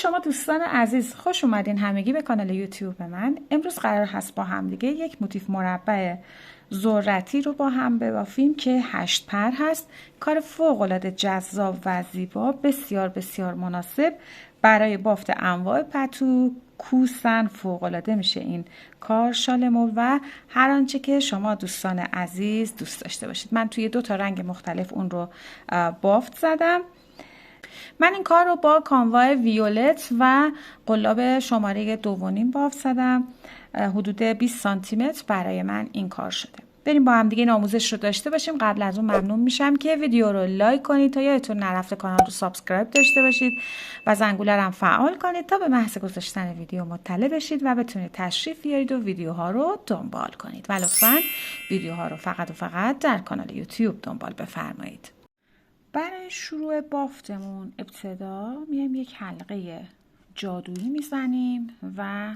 شما دوستان عزیز، خوش اومدین همگی به کانال یوتیوب من. امروز قرار هست با هم دیگه یک موتیف مربع ذرتی رو با هم ببافیم که 8 پر هست. کار فوق‌العاده جذاب و زیبا، بسیار بسیار مناسب برای بافت انواع پتو، کوسن. فوق‌العاده میشه این کار شالمو و هر آنچه که شما دوستان عزیز دوست داشته باشید. من توی 2 تا رنگ مختلف اون رو بافت زدم. من این کار رو با کانوای ویولت و قلاب شماره 2.5 بافت زدم. حدود 20 سانتی متر برای من این کار شده. بریم با هم دیگه این آموزش رو داشته باشیم. قبل از اون ممنون میشم که ویدیو رو لایک کنید تا یادتون نرفته کانال رو سابسکرایب داشته باشید و زنگوله رو هم فعال کنید تا به محض گذاشتن ویدیو مطلع بشید و بتونید تشریف بیارید و ویدیوها رو دنبال کنید. و لطفاً ویدیوها رو فقط و فقط در کانال یوتیوب دنبال بفرمایید. برای شروع بافتمون ابتدا میایم یک حلقه جادویی میزنیم و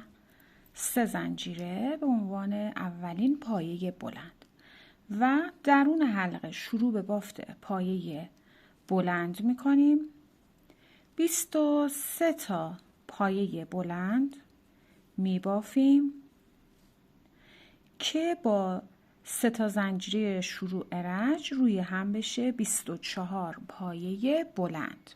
3 زنجیره به عنوان اولین پایه بلند و درون حلقه شروع به بافت پایه بلند میکنیم. 23 تا پایه بلند میبافیم که با 3 تا زنجیره شروع رج روی هم بشه 24 پایه بلند.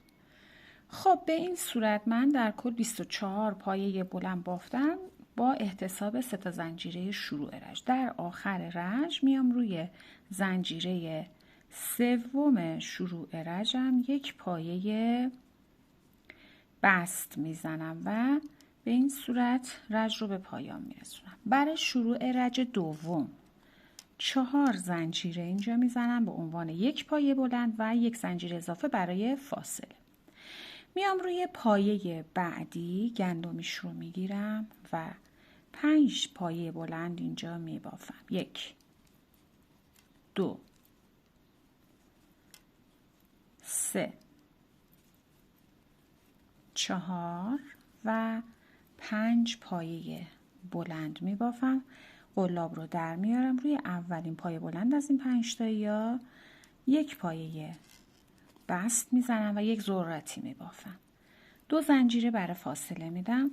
خب به این صورت من در کل 24 پایه بلند بافتم با احتساب 3 تا زنجیره شروع رج. در آخر رج میام روی زنجیره سوم شروع رجم یک پایه بست میزنم و به این صورت رج رو به پایان میرسونم. برای شروع رج دوم 4 زنجیره اینجا میزنم به عنوان یک پایه بلند و یک زنجیره اضافه برای فاصله. میام روی پایه بعدی گندمیش رو میگیرم و 5 پایه بلند اینجا میبافم. 1 2 3 4 و 5 پایه بلند میبافم. قلاب رو در میارم. روی اولین پایه بلند از این 5 تایی یک پایه بست میزنم و یک ذرتی میبافم. 2 زنجیره برای فاصله میدم.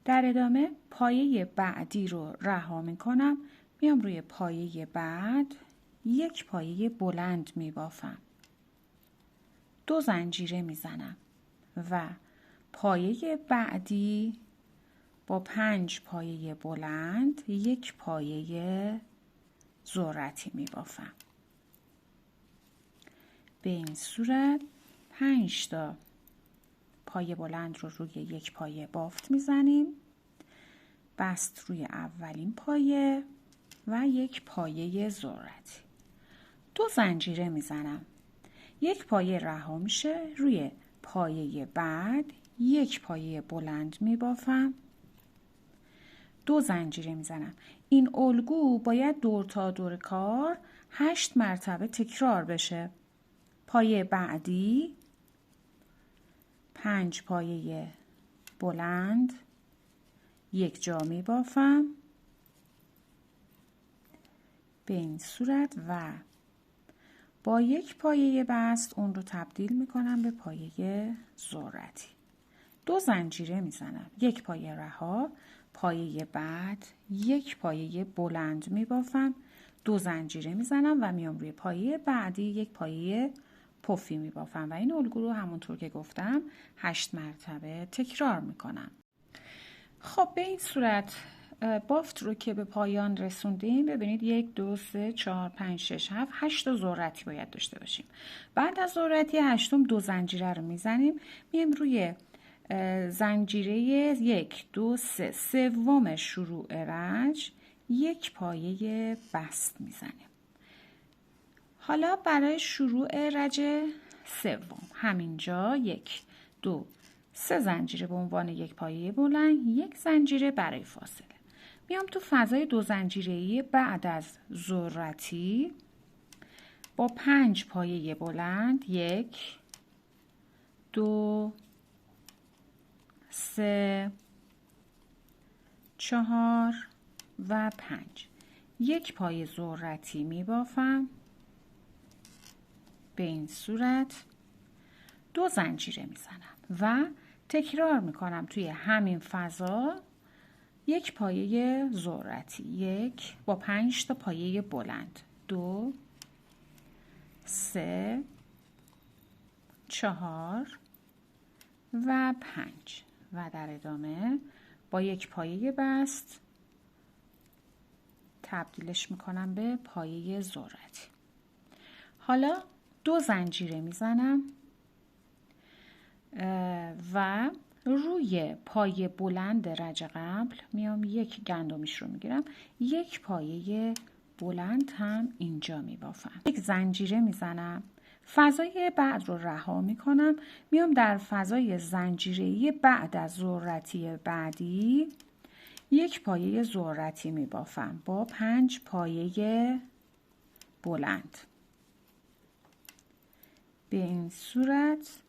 در ادامه پایه بعدی رو رها میکنم. میام روی پایه بعد یک پایه بلند میبافم. 2 زنجیره میزنم و پایه بعدی با 5 پایه بلند یک پایه ذرتی میبافم. به این صورت 5 تا پایه بلند رو روی یک پایه بافت میزنیم. بست روی اولین پایه و یک پایه ذرتی. 2 زنجیره میزنم. یک پایه رها میشه. روی پایه بعد یک پایه بلند میبافم. 2 زنجیره میزنم. این الگو باید دور تا دور کار 8 مرتبه تکرار بشه. پایه بعدی 5 پایه بلند یک جا میبافم به این صورت و با یک پایه بست اون رو تبدیل میکنم به پایه ذرتی. 2 زنجیره میزنم. یک پایه رها. پایه بعد یک پایه بلند میبافم. 2 زنجیره میزنم و میام روی پایه بعدی یک پایه پفی میبافم و این الگو رو همونطور که گفتم 8 مرتبه تکرار میکنم. خب به این صورت بافت رو که به پایان رسوندیم ببینید 1 2 3 4 5 6 7 8 تا ذرتی باید داشته باشیم. بعد از ذرتی هشتم 2 زنجیره رو میزنیم. میایم روی زنجیره 1 2 3 سوم شروع رج یک پایه بست میزنیم. حالا برای شروع رج سوم همینجا 1 2 3 زنجیره به عنوان یک پایه بلند، یک زنجیره برای فاصله. میام تو فضای 2 زنجیره‌ای بعد از ذرتی با 5 پایه بلند 1 2 3 4 و 5 یک پایه ذرتی میبافم به این صورت. 2 زنجیره میزنم و تکرار میکنم توی همین فضا یک پایه ذرتی، یک با 5 تا پایه بلند، 2 3 4 و 5 و در ادامه با یک پایه بست تبدیلش میکنم به پایه ذرتی. حالا 2 زنجیره میزنم و روی پایه بلند رج قبل میام یک گندمیش رو میگیرم، یک پایه بلند هم اینجا میبافم، یک زنجیره میزنم، فضای بعد رو رها میکنم، میام در فضای زنجیره‌ای بعد از ذرتی بعدی یک پایه ذرتی میبافم با 5 پایه بلند. به این صورت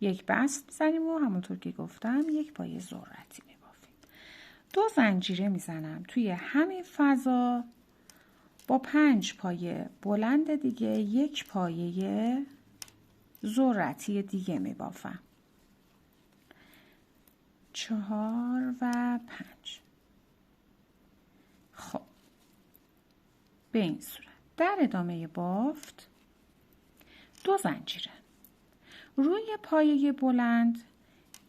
یک بست میزنیم و همونطور که گفتم یک پایه ذرتی میبافیم. 2 زنجیره میزنم توی همین فضا با 5 پایه بلند دیگه یک پایه ذرتی دیگه میبافم، 4 و 5. خب به این صورت در ادامه بافت 2 زنجیره روی پایه بلند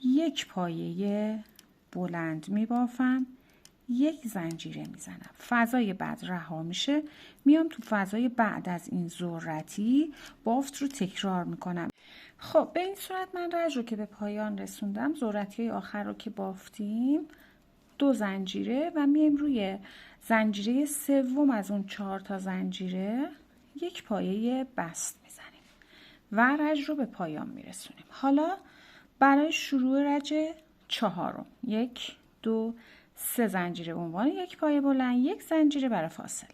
یک پایه بلند میبافم، یک زنجیره میزنم، فضای بعد رها میشه، میام تو فضای بعد از این ذرتی بافت رو تکرار میکنم. خب به این صورت من رج رو که به پایان رسوندم، ذرتی های آخر رو که بافتیم 2 زنجیره و میایم روی زنجیره سوم از اون 4 تا زنجیره یک پایه بست میزنیم و رج رو به پایان میرسونیم. حالا برای شروع رج 4 1 2 3 زنجیره به عنوان یک پایه بلند، یک زنجیره برای فاصله.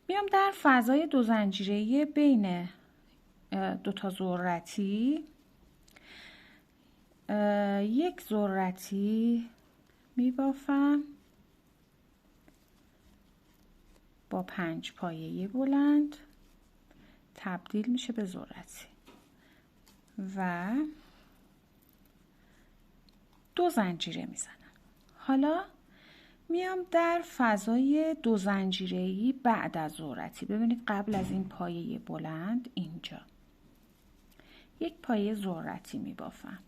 میام در فضای 2 زنجیره‌ای بین 2 تا ذرتی یک ذرتی میبافم با 5 پایه بلند تبدیل میشه به ذرتی و 2 زنجیره میزنم. حالا میام در فضای 2 زنجیره‌ای بعد از ذرتی، ببینید قبل از این پایه بلند اینجا یک پایه ذرتی میبافم،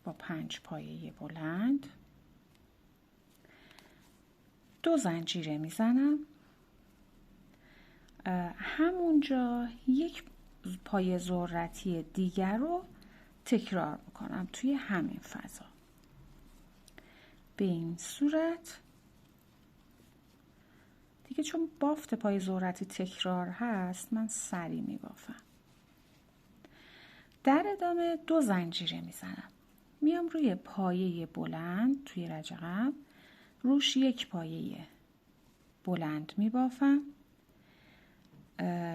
با 5 پایه بلند 2 زنجیره میزنم، همونجا یک پایه ذرتی دیگر رو تکرار میکنم توی همین فضا. به این صورت دیگه چون بافت پایه ذرتی تکرار هست من سری میبافم. در ادامه 2 زنجیره میزنم، میام روی پایه بلند توی رج قبل روش یک پایه بلند میبافم،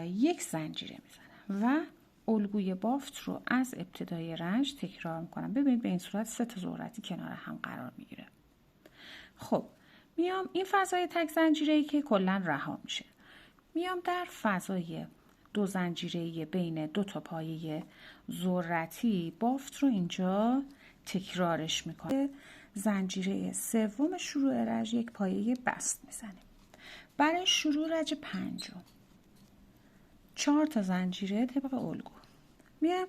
یک زنجیره میزنم و الگوی بافت رو از ابتدای رنج تکرار میکنم. ببینید به این صورت 3 تا ذرتی کنار هم قرار میگیره. خب میام این فضای تک زنجیره‌ای که کلا رها میشه، میام در فضای 2 زنجیره‌ای بین 2 تا پایه ذرتی بافت رو اینجا تکرارش میکنم. زنجیره سوم شروع رج یک پایه بست میزنیم. برای شروع رج 5 4 تا زنجیره طبق الگو میام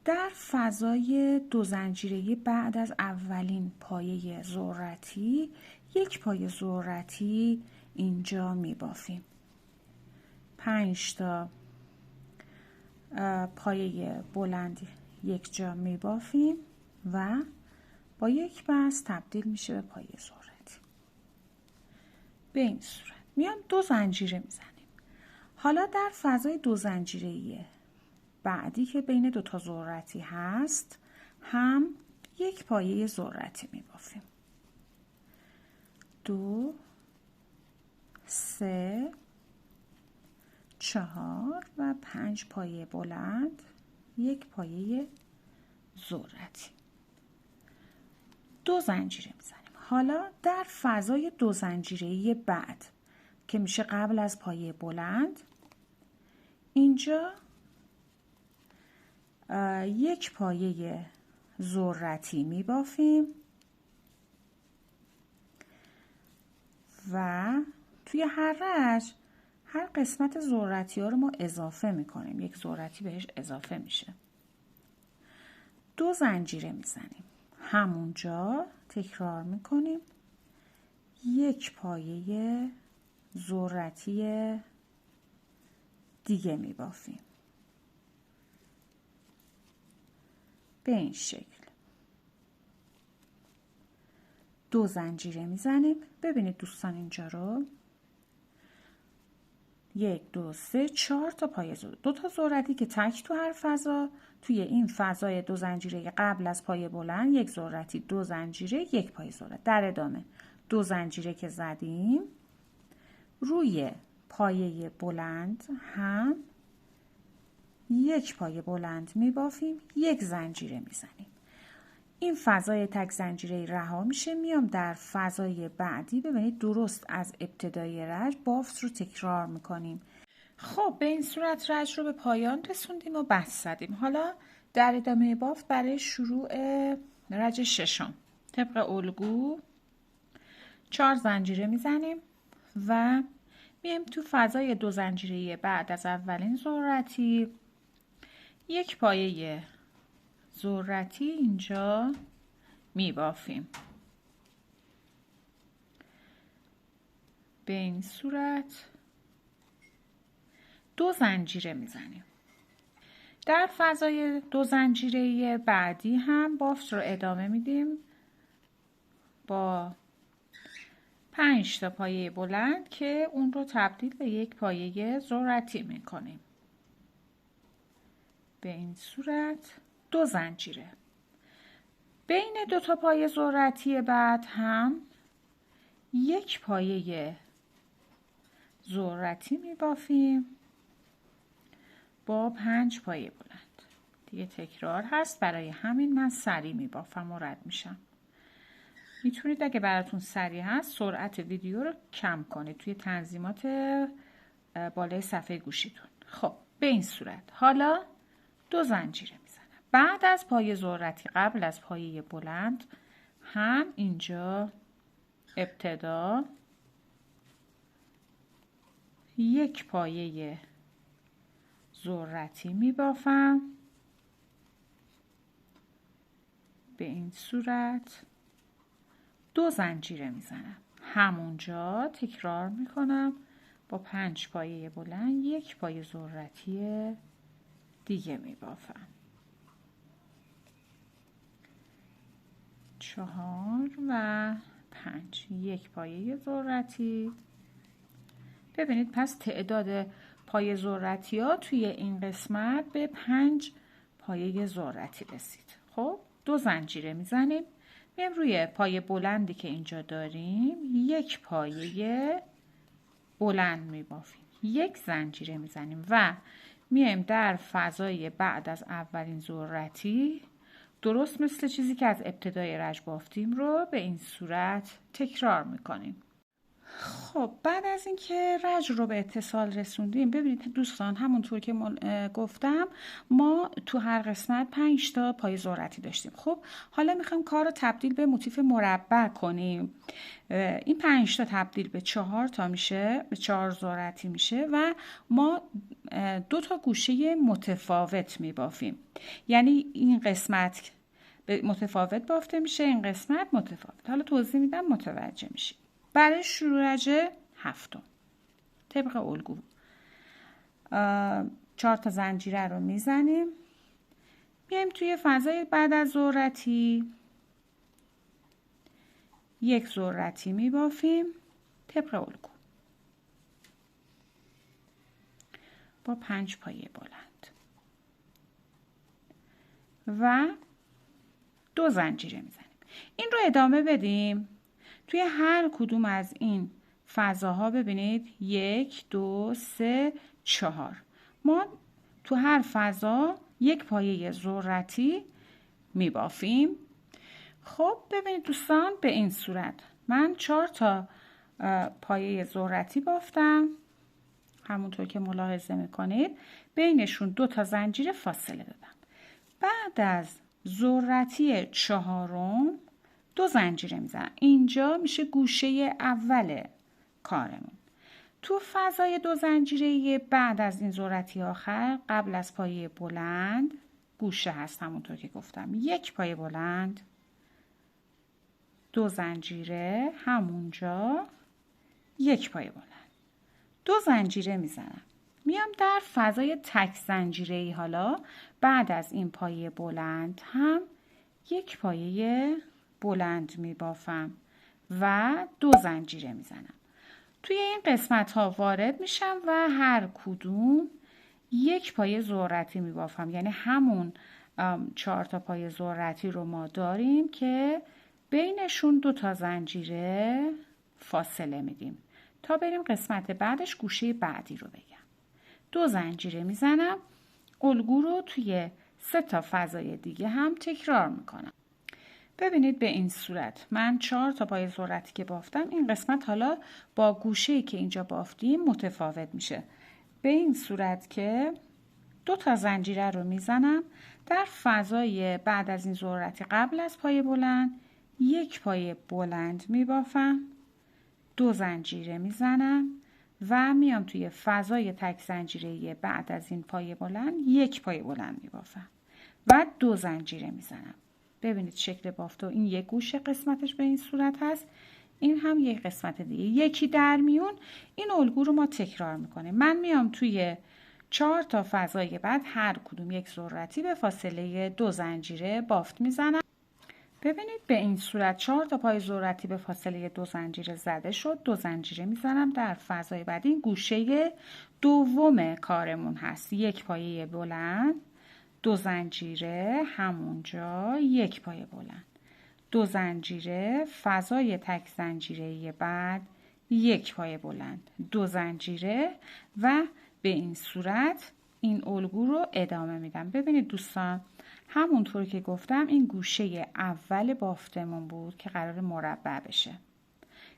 در فضای 2 زنجیره‌ای بعد از اولین پایه ذرتی یک پایه ذرتی اینجا میبافیم، 5 تا پایه بلند یک جا میبافیم و با یک بست تبدیل میشه به پایه ذرتی. به این صورت میام 2 زنجیره میزنیم. حالا در فضای 2 زنجیره‌ای بعدی که بین 2 تا ذرتی هست هم یک پایه ذرتی میبافیم، 2 3 4 و 5 پایه بلند یک پایه ذرتی، 2 زنجیره میزنیم. حالا در فضای 2 زنجیره‌ای بعد که میشه قبل از پایه بلند اینجا یک پایه ذرتی میبافیم و توی هر رج هر قسمت ذرتی ها رو ما اضافه میکنیم، یک ذرتی بهش اضافه میشه. 2 زنجیره میزنیم، همونجا تکرار میکنیم، یک پایه ذرتی دیگه میبافیم به این شکل. 2 زنجیره میزنیم. ببینید دوستان اینجا رو 1 2 3 4 تا پایه ذرتی، 2 تا ذرتی که تک تو هر فضا، توی این فضای 2 زنجیره قبل از پایه بلند 1 ذرتی، 2 زنجیره 1 پایه ذرت. در ادامه 2 زنجیره که زدیم روی پایه بلند هم 1 پایه بلند میبافیم، 1 زنجیره میزنیم. این فضای تک زنجیره رها میشه. میام در فضای بعدی. ببینید درست از ابتدای رج بافت رو تکرار میکنیم. خب به این صورت رج رو به پایان رسوندیم و بست زدیم. حالا در ادامه بافت برای شروع رج ششم طبق الگو 4 زنجیره میزنیم و میایم تو فضای 2 زنجیره بعد از اولین ذرتی 1 پایه ذرتی اینجا میبافیم. به این صورت 2 زنجیره میزنیم. در فضای 2 زنجیره بعدی هم بافت رو ادامه میدیم با 5 تا پایه بلند که اون رو تبدیل به 1 پایه ذرتی میکنیم. به این صورت 2 زنجیره. بین 2 تا پایه ذرتی بعد هم 1 پایه ذرتی میبافیم با 5 پایه بلند. دیگه تکرار هست، برای همین من سریع میبافم و رد میشم. میتونید اگه براتون سریع هست سرعت ویدیو رو کم کنید توی تنظیمات بالای صفحه گوشیتون. خب به این صورت حالا 2 زنجیره میزنم. بعد از پایه ذرتی قبل از پایه بلند هم اینجا ابتدا 1 پایه ذرتی میبافم به این صورت. 2 زنجیره میزنم، همونجا تکرار میکنم با 5 پایه بلند 1 پایه ذرتی دیگه میبافم. 4 و 5 1 پایه ذرتی. ببینید پس تعداد پایه ذرتی ها توی این قسمت به 5 پایه ذرتی رسید. خب 2 زنجیره میزنیم، میایم روی پایه بلندی که اینجا داریم 1 پایه بلند میبافیم، 1 زنجیره میزنیم و میایم در فضای بعد از اولین ذرتی درست مثل چیزی که از ابتدای رج بافتیم رو به این صورت تکرار میکنیم. خب بعد از اینکه رج رو به اتصال رسوندیم، ببینید دوستان همونطور که گفتم ما تو هر قسمت 5 تا پایه ذرتی داشتیم. خب حالا میخوایم کار رو تبدیل به موتیف مربع کنیم. این 5 تا تبدیل به 4 تا میشه، به 4 ذرتی میشه و ما 2 تا گوشه متفاوت میبافیم. یعنی این قسمت متفاوت بافته میشه، این قسمت متفاوت. حالا توضیح میدم متوجه میشید. برای شروع رج هفتم طبق الگو 4 تا زنجیره رو میزنیم، میایم توی فضای بعد از ذرتی 1 ذرتی میبافیم طبق الگو با 5 پایه بلند و 2 زنجیره میزنیم. این رو ادامه بدیم توی هر کدوم از این فضاها. ببینید 1 2 3 4 ما تو هر فضا 1 پایه ذرتی میبافیم. خب ببینید دوستان به این صورت من 4 تا پایه ذرتی بافتم. همونطور که ملاحظه میکنید بینشون 2 تا زنجیر فاصله دادم. بعد از ذرتی 4 2 زنجیره میزنم. اینجا میشه گوشه اول کارمون. تو فضای 2 زنجیره بعد از این ذرتی آخر قبل از پایه بلند گوشه هست، همونطور که گفتم. 1 پایه بلند، 2 زنجیره، همونجا 1 پایه بلند، 2 زنجیره میزنم. میام در فضای تک زنجیره‌ای حالا بعد از این پایه بلند هم 1 پایه بلند میبافم و 2 زنجیره میزنم. توی این قسمت ها وارد میشم و هر کدوم 1 پایه ذرتی میبافم. یعنی همون 4 تا پایه ذرتی رو ما داریم که بینشون 2 تا زنجیره فاصله میدیم تا بریم قسمت بعدش گوشه بعدی رو بگم. 2 زنجیره میزنم. الگو رو توی 3 تا فضای دیگه هم تکرار میکنم. ببینید به این صورت من 4 تا پایه ذرتی که بافتم، این قسمت حالا با گوشه‌ای که اینجا بافتیم متفاوت میشه. به این صورت که 2 تا زنجیره رو میزنم در فضای بعد از این ذرتی قبل از پایه بلند 1 پایه بلند میبافم، 2 زنجیره میزنم و میام توی فضای تک زنجیره بعد از این پایه بلند 1 پایه بلند میبافم و 2 زنجیره میزنم. ببینید شکل بافت و این یک گوشه قسمتش به این صورت هست، این هم یک قسمت دیگه. یکی در میون این الگو رو ما تکرار میکنیم. من میام توی 4 تا فضای بعد هر کدوم 1 ذرتی به فاصله 2 زنجیره بافت میزنم. ببینید به این صورت 4 تا پای ذرتی به فاصله 2 زنجیره زده شد. 2 زنجیره میزنم در فضای بعد. این گوشه دوم کارمون هست. 1 پایه بلند، 2 زنجیره، همونجا 1 پایه بلند، 2 زنجیره، فضای تک زنجیره بعد 1 پایه بلند، 2 زنجیره و به این صورت این الگو رو ادامه میدم. ببینید دوستان همونطور که گفتم این گوشه اول بافتمون بود که قرار مربع بشه.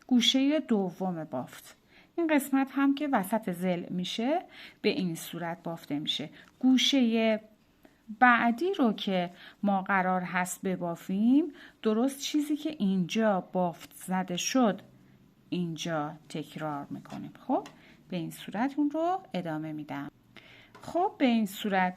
گوشه دوم بافت. این قسمت هم که وسط ضلع میشه به این صورت بافته میشه. گوشه بعدی رو که ما قرار هست ببافیم درست چیزی که اینجا بافت زده شد اینجا تکرار میکنیم. خب به این صورت اون رو ادامه میدم. خب به این صورت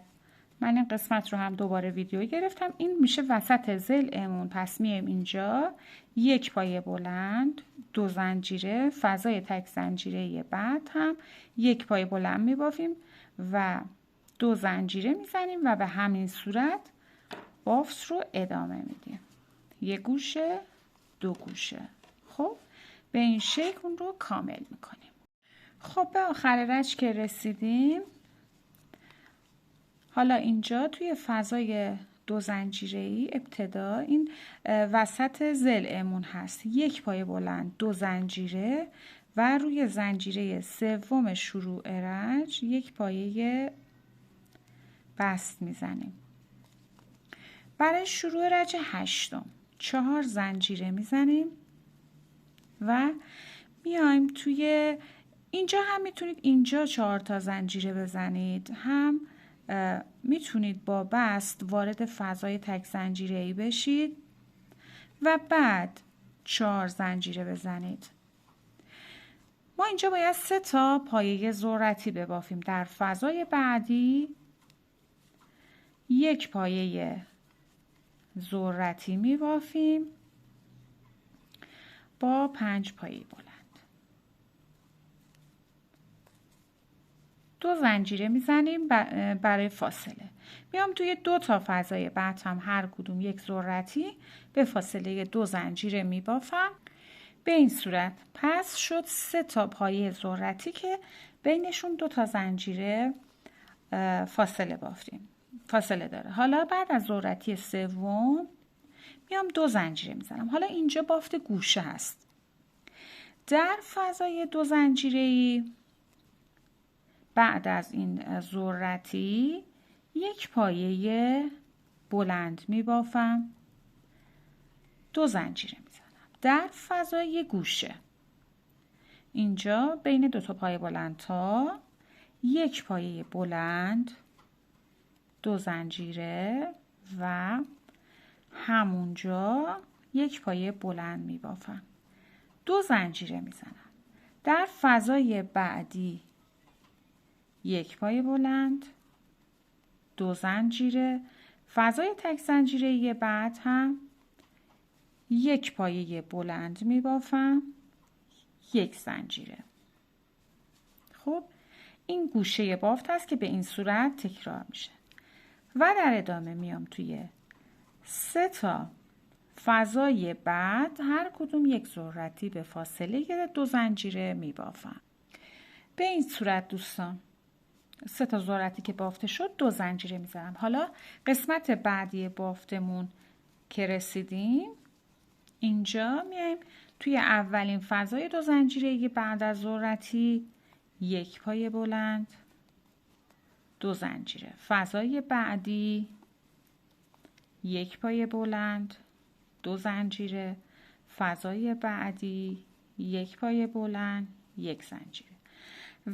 من این قسمت رو هم دوباره ویدیو گرفتم. این میشه وسط ضلعمون. پس میایم اینجا 1 پایه بلند، 2 زنجیره، فضای تک زنجیره بعد هم 1 پایه بلند میبافیم و 2 زنجیره میزنیم و به همین صورت بافت رو ادامه میدیم. 1 گوشه، 2 گوشه. خب به این شکل اون رو کامل میکنیم. خب به آخر رج که رسیدیم، حالا اینجا توی فضای 2 زنجیره‌ای ابتدا این وسط ضلعمون هست. 1 پایه بلند، 2 زنجیره و روی زنجیره سوم شروع رج 1 پایه بست میزنیم. برای شروع رج 8 4 زنجیره میزنیم و میایم توی اینجا هم میتونید اینجا 4 تا زنجیره بزنید، هم میتونید با بست وارد فضای تک زنجیره‌ای بشید و بعد 4 زنجیره بزنید. ما اینجا باید 3 تا پایه ذرتی ببافیم. در فضای بعدی 1 پایه ذرتی میبافیم با 5 پایه بلند. 2 زنجیره میزنیم برای فاصله. میام توی 2 تا فضای بعد هم هر کدوم 1 ذرتی به فاصله 2 زنجیره میبافم. به این صورت پس شد 3 تا پایه ذرتی که بینشون 2 تا زنجیره فاصله داره. حالا بعد از ذرتی سوم میام 2 زنجیره میزنم. حالا اینجا بافت گوشه هست. در فضای 2 زنجیره‌ای بعد از این ذرتی 1 پایه بلند میبافم، 2 زنجیره میزنم. در فضای گوشه اینجا بین 2 تا پایه بلند تا یک پایه بلند، 2 زنجیره و همونجا یک پایه بلند میبافم، 2 زنجیره میزنم. در فضای بعدی یک پایه بلند، 2 زنجیره، فضای تک زنجیره بعد هم یک پایه بلند میبافم، 1 زنجیره. خب این گوشه بافت هست که به این صورت تکرار میشه و در ادامه میام توی 3 تا فضای بعد هر کدوم یک ذرتی به فاصله 2 زنجیره میبافم. به این صورت دوستان 3 تا ذرتی که بافته شد 2 زنجیره میزنم. حالا قسمت بعدی بافتمون که رسیدیم اینجا میایم توی اولین فضای 2 زنجیره بعد از ذرتی یک پایه بلند، 2 زنجیره، فضای بعدی یک پایه بلند، 2 زنجیره، فضای بعدی یک پایه بلند، 1 زنجیره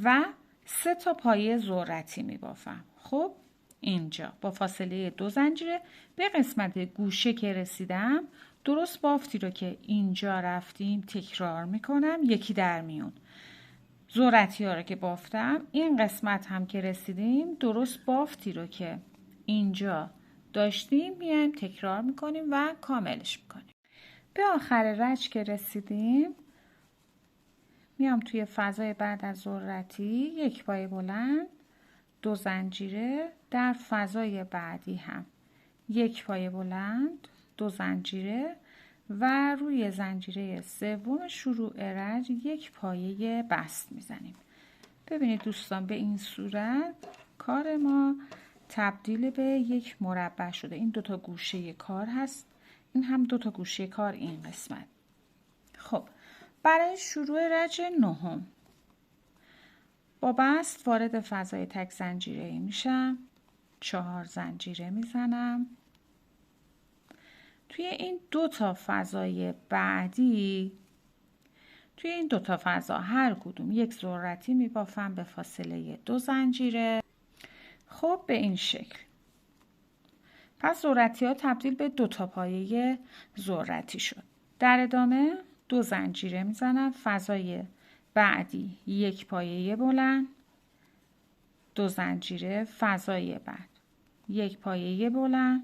و 3 تا پایه ذرتی میبافم. خب اینجا با فاصله 2 زنجیره به قسمت گوشه که رسیدم درست بافتی رو که اینجا رفتیم تکرار میکنم، یکی در میون ذرتی ها رو که بافتم، این قسمت هم که رسیدیم درست بافتی رو که اینجا داشتیم میایم تکرار میکنیم و کاملش میکنیم. به آخر رج که رسیدیم میام توی فضای بعد از ذرتی یک پایه بلند، 2 زنجیره، در فضای بعدی هم یک پایه بلند، 2 زنجیره و روی زنجیره سوم شروع رج یک پایه بست میزنیم. ببینید دوستان به این صورت کار ما تبدیل به یک مربع شده. این 2 تا گوشه کار هست، این هم 2 تا گوشه کار این قسمت. خب برای شروع رج 9 با بست وارد فضای تک زنجیره میشم، 4 زنجیره میزنم. توی این 2 تا فضای بعدی، توی این 2 تا فضا هر کدوم یک ذرتی میبافم به فاصله 2 زنجیره. خب به این شکل پس ذرتی ها تبدیل به 2 تا پایه ذرتی شد. در ادامه 2 زنجیره میزنم، فضای بعدی یک پایه بلند، 2 زنجیره، فضای بعد یک پایه بلند،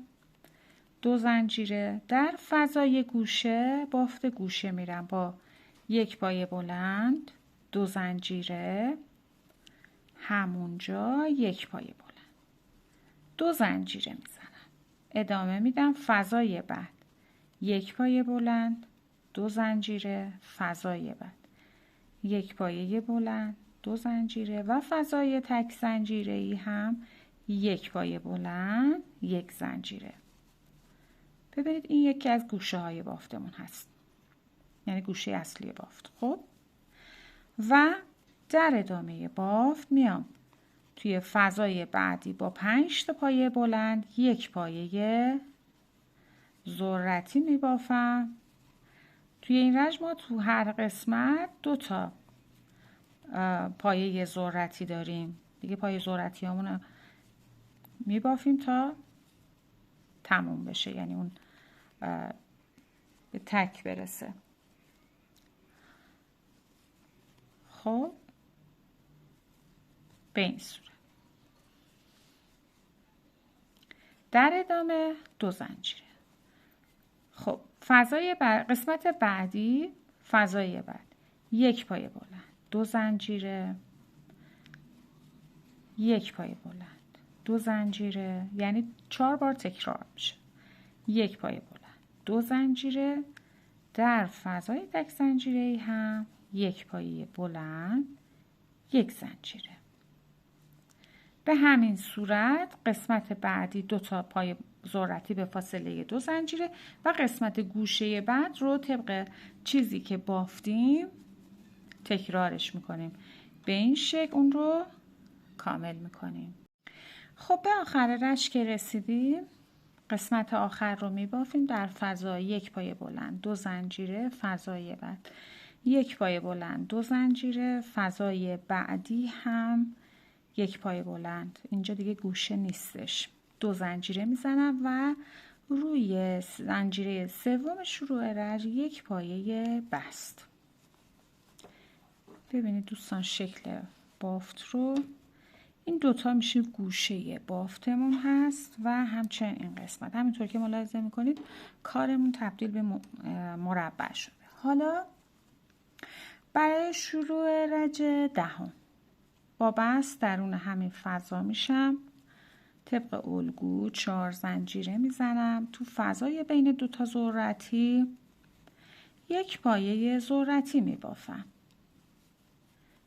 2 زنجیره، در فضای گوشه بافت گوشه میرم با یک پایه بلند، 2 زنجیره، همونجا یک پایه بلند، 2 زنجیره میزنم. ادامه میدم فضای بعد یک پایه بلند، 2 زنجیره، فضای بعد یک پایه بلند، 2 زنجیره و فضای تک زنجیره‌ای هم یک پایه بلند، 1 زنجیره. ببینید این یکی از گوشه های بافتمون هست، یعنی گوشه اصلی بافت. خب و در ادامه بافت میام توی فضای بعدی با 5 تا پایه بلند یک پایه ذرتی میبافم. توی این رج ما تو هر قسمت 2 تا پایه ذرتی داریم دیگه، پایه ذرتی همون میبافیم تا تموم بشه، یعنی اون به تک برسه. خب به این صورت در ادامه 2 زنجیره. خب فضای قسمت بعدی، فضای بعد یک پایه بلند، 2 زنجیره، یک پایه بلند، 2 زنجیره، یعنی 4 بار تکرار میشه. یک پایه بلند، 2 زنجیره، در فضای تک زنجیره هم یک پایه بلند، 1 زنجیره. به همین صورت قسمت بعدی 2 تا پایه ذرتی به فاصله 2 زنجیره و قسمت گوشه بعد رو طبق چیزی که بافتیم تکرارش میکنیم. به این شکل اون رو کامل میکنیم. خب به آخر رج که رسیدیم قسمت آخر رو میبافیم در فضای یک پایه بلند، 2 زنجیره، فضای بعد یک پایه بلند، 2 زنجیره، فضای بعدی هم یک پایه بلند، اینجا دیگه گوشه نیستش، 2 زنجیره میزنم و روی زنجیره سوم شروع رج 1 پایه بست. ببینید دوستان شکل بافت رو، این دوتا میشه گوشه بافتمون هست و همچنین این قسمت. همینطور که ملاحظه میکنید کارمون تبدیل به مربع شده. حالا برای شروع رج 10 با بست درون همین فضا میشم، طبق الگو 4 زنجیره میزنم، تو فضای بین دوتا ذرتی 1 پایه ذرتی میبافم.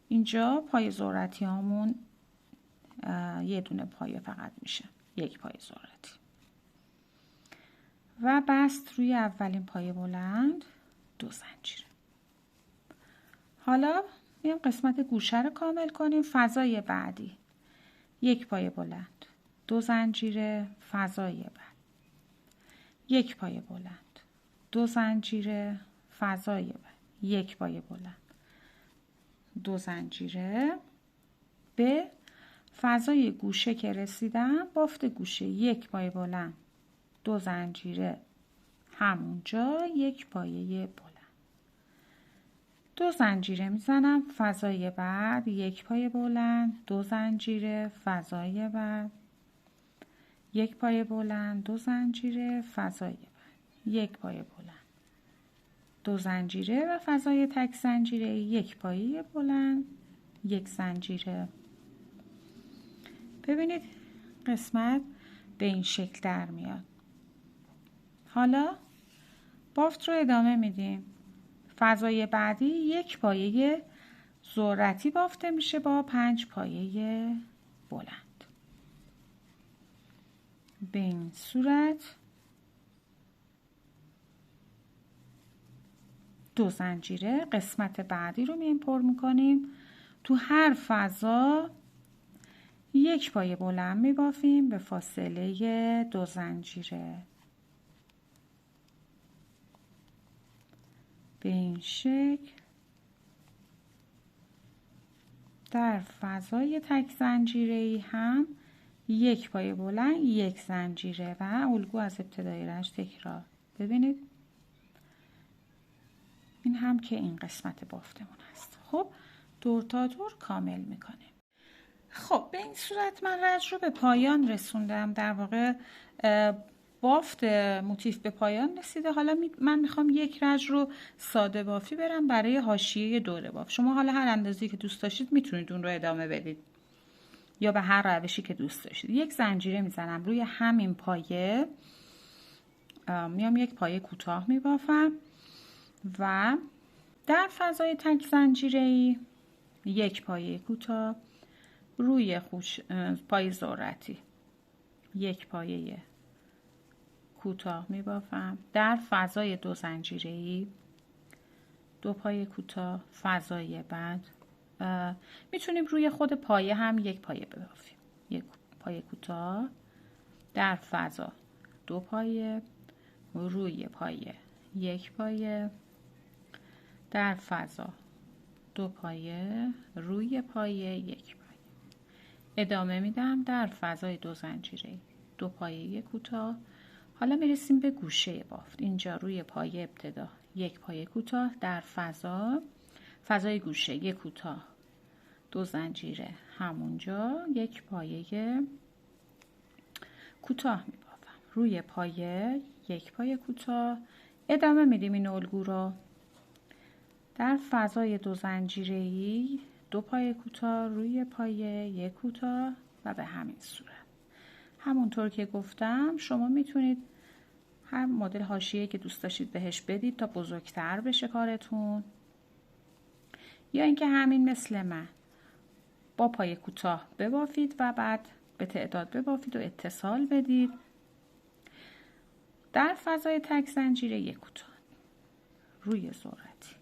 اینجا پایه ذرتی هامون یه دونه پایه فقط میشه، 1 پایه ذرتی و بست روی اولین پایه بلند 2 زنجیره. حالا میام قسمت گوشه رو کامل کنیم. فضای بعدی 1 پایه بلند 2 زنجیره، فضای بعد 1 پایه بلند 2 زنجیره، فضای بعد 1 پایه بلند 2 زنجیره. به فضای گوشه که رسیدم، بافت گوشه 1 پایه بلند 2 زنجیره، همونجا 1 پایه بلند 2 زنجیره میزنم، فضای بعد 1 پایه بلند 2 زنجیره، فضای بعد 1 پایه بلند 2 زنجیره، فضای بعد 1 پایه بلند 2 زنجیره و فضای تک زنجیره 1 پایه بلند 1 زنجیره. ببینید قسمت به این شکل در میاد. حالا بافت رو ادامه میدیم. فضای بعدی 1 پایه ذرتی بافته میشه با 5 پایه بلند. به این صورت 2 زنجیره قسمت بعدی رو میایم پر میکنیم. تو هر فضا 1 پایه بلند میبافیم به فاصله 2 زنجیره. به این شکل در فضای تک زنجیره‌ای هم 1 پایه بلند 1 زنجیره و الگو از ابتدای رج تکرار. ببینید این هم که این قسمت بافتمون هست. خب دور تا دور کامل میکنیم. خب به این صورت من رج رو به پایان رسوندم. در واقع بافت موتیف به پایان رسیده. حالا من میخوام یک رج رو ساده بافی برم برای حاشیه دوره باف. شما حالا هر اندازه‌ای که دوست داشتید میتونید اون رو ادامه بدید یا به هر روشی که دوست داشتید. 1 زنجیره میزنم روی همین پایه، میام 1 پایه کوتاه میبافم و در فضای تک زنجیره‌ای 1 پایه کوتاه روی پایه ذرتی 1 پایه کوتاه میبافم. در فضای 2 زنجیره‌ای 2 پایه کوتاه، فضای بعد میتونیم روی خود پایه هم 1 پایه ببافیم. 1 پایه کوتاه در فضا 2 پایه، روی پایه 1 پایه، در فضا 2 پایه، روی پایه 1 پایه. ادامه میدم در فضای 2 زنجیره‌ای 2 پایه کوتاه. حالا میرسیم به گوشه بافت. اینجا روی پایه ابتدا 1 پایه کوتاه، در فضای گوشه 1 کوتاه 2 زنجیره، همونجا 1 پایه کوتاه میبافم. روی پایه 1 پایه کوتاه. ادامه میدیم این الگو رو. در فضای 2 زنجیره‌ای 2 پایه کوتاه، روی پایه 1 کوتاه و به همین صورت. همونطور که گفتم شما میتونید هر مدل حاشیه‌ای که دوست داشتید بهش بدید تا بزرگتر بشه کارتون، یا اینکه همین مثل من با پایه کوتاه ببافید و بعد به تعداد ببافید و اتصال بدید. در فضای تک زنجیره 1 کوتاه روی ذرتی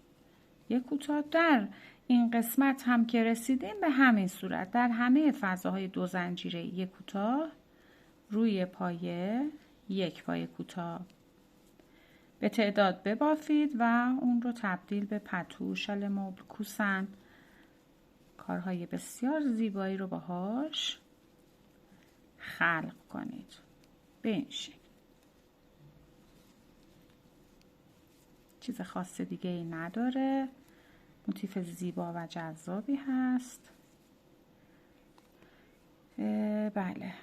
1 کوتاه. در این قسمت هم که رسیدیم به همین صورت در همه فضاهای 2 زنجیره 1 کوتاه روی پایه 1 پایه کوتاه به تعداد ببافید و اون رو تبدیل به پتو، شال مبل، کوسن کارهای بسیار زیبایی رو باهاش خلق کنید به این شکل. چیز خاص دیگه ای نداره، موتیف زیبا و جذابی هست. بله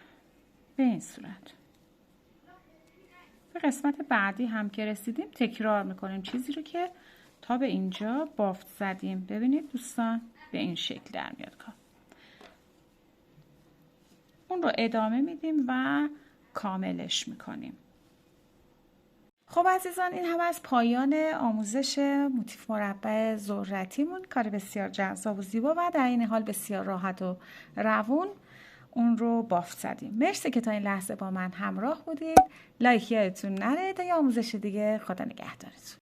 به این صورت. به قسمت بعدی هم که رسیدیم تکرار میکنیم چیزی رو که تا به اینجا بافت زدیم. ببینید دوستان به این شکل در میاد کار. اون رو ادامه میدیم و کاملش میکنیم. خب عزیزان، این هم از پایان آموزش موتیف مربع ذرتیمون. کار بسیار جذاب و زیبا و در این حال بسیار راحت و روون اون رو بافت زدیم. مرسی که تا این لحظه با من همراه بودید. لایک یادتون نره تا یه آموزش دیگه. خدا نگهدارتون.